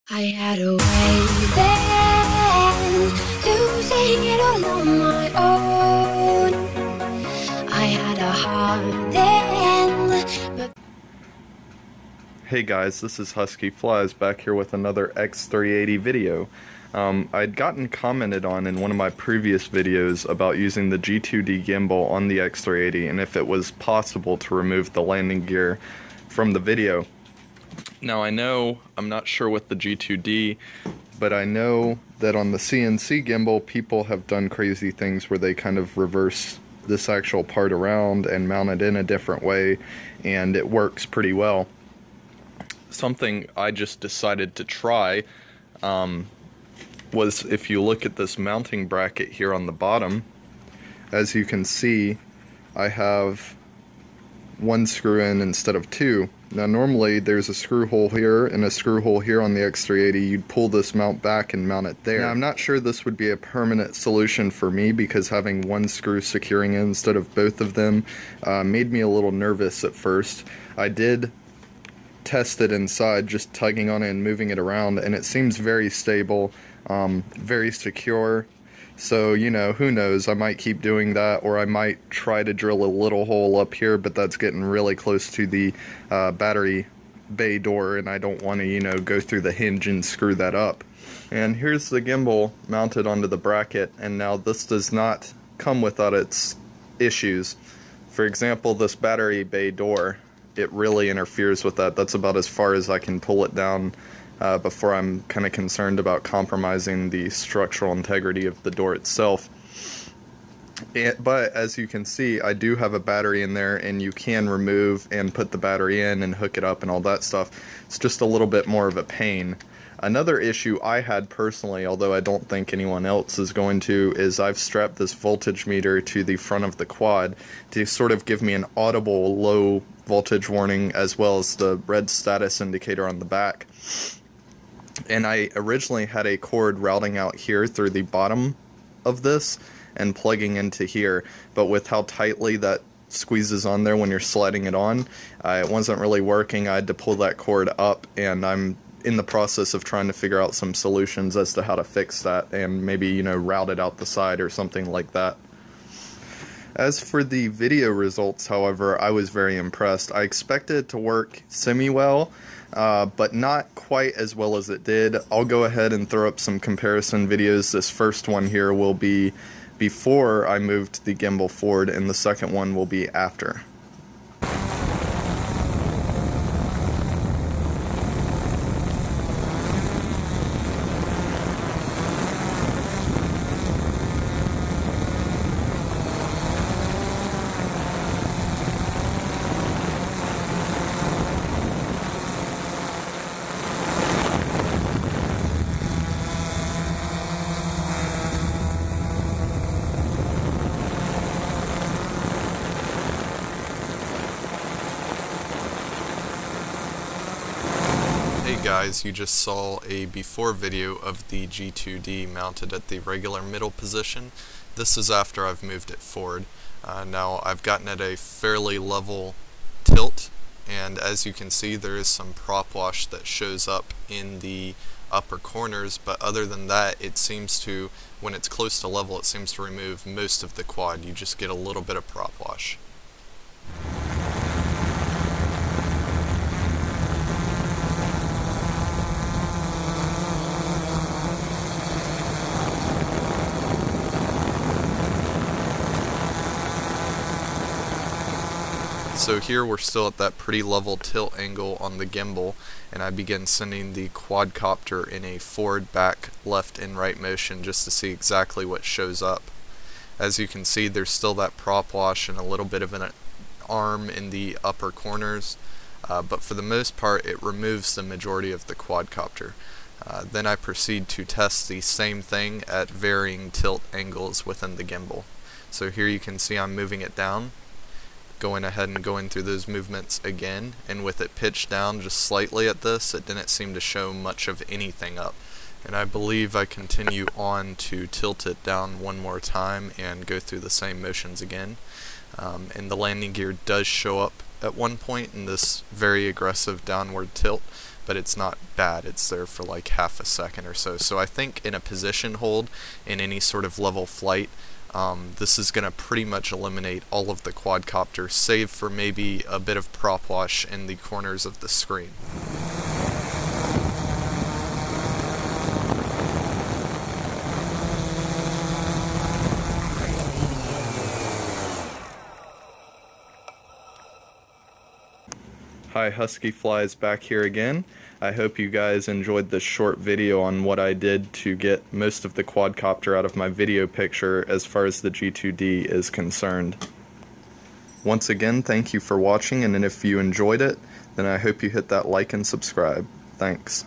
I had a way then, losing it all on my own. I had a heart then, but... Hey guys, this is Husky-Flies back here with another X380 video. I'd gotten commented on in one of my previous videos about using the G2D gimbal on the X380 and if it was possible to remove the landing gear from the video. Now I know, I'm not sure with the G2D, but I know that on the CNC gimbal people have done crazy things where they kind of reverse this actual part around and mount it in a different way, and it works pretty well. Something I just decided to try was, if you look at this mounting bracket here on the bottom, as you can see, I have one screw in instead of two. Now normally there's a screw hole here and a screw hole here on the X380. You'd pull this mount back and mount it there. Now I'm not sure this would be a permanent solution for me, because having one screw securing it instead of both of them made me a little nervous at first. I did test it inside, just tugging on it and moving it around, and it seems very stable, very secure. So, you know, who knows, I might keep doing that, or I might try to drill a little hole up here, but that's getting really close to the battery bay door, and I don't want to, you know, go through the hinge and screw that up. And here's the gimbal mounted onto the bracket, and now this does not come without its issues. For example, this battery bay door, it really interferes with that. That's about as far as I can pull it down before I'm kind of concerned about compromising the structural integrity of the door itself. But as you can see, I do have a battery in there, and you can remove and put the battery in and hook it up and all that stuff. It's just a little bit more of a pain. Another issue I had personally, although I don't think anyone else is going to, is I've strapped this voltage meter to the front of the quad to sort of give me an audible low voltage warning, as well as the red status indicator on the back. And I originally had a cord routing out here through the bottom of this and plugging into here, but with how tightly that squeezes on there when you're sliding it on, it wasn't really working. I had to pull that cord up, and I'm in the process of trying to figure out some solutions as to how to fix that and maybe, you know, route it out the side or something like that. As for the video results, however, I was very impressed. I expected it to work semi-well, but not quite as well as it did. I'll go ahead and throw up some comparison videos. This first one here will be before I moved the gimbal forward, and the second one will be after. Hey guys, you just saw a before video of the G2D mounted at the regular middle position. This is after I've moved it forward. Now I've gotten it a fairly level tilt, and as you can see there is some prop wash that shows up in the upper corners, but other than that, it seems to, when it's close to level, it seems to remove most of the quad. You just get a little bit of prop wash. So here we're still at that pretty level tilt angle on the gimbal, and I begin sending the quadcopter in a forward, back, left, and right motion just to see exactly what shows up. As you can see, there's still that prop wash and a little bit of an arm in the upper corners, but for the most part it removes the majority of the quadcopter. Then I proceed to test the same thing at varying tilt angles within the gimbal. So here you can see I'm moving it down, going ahead and going through those movements again, and with it pitched down just slightly at this, it didn't seem to show much of anything up. And I believe I continue on to tilt it down one more time and go through the same motions again. And the landing gear does show up at one point in this very aggressive downward tilt, but it's not bad. It's there for like half a second or so. So I think in a position hold in any sort of level flight, this is going to pretty much eliminate all of the quadcopter, save for maybe a bit of prop wash in the corners of the screen. Hi, Husky-Flies back here again. I hope you guys enjoyed this short video on what I did to get most of the quadcopter out of my video picture as far as the G2D is concerned. Once again, thank you for watching, and if you enjoyed it, then I hope you hit that like and subscribe. Thanks.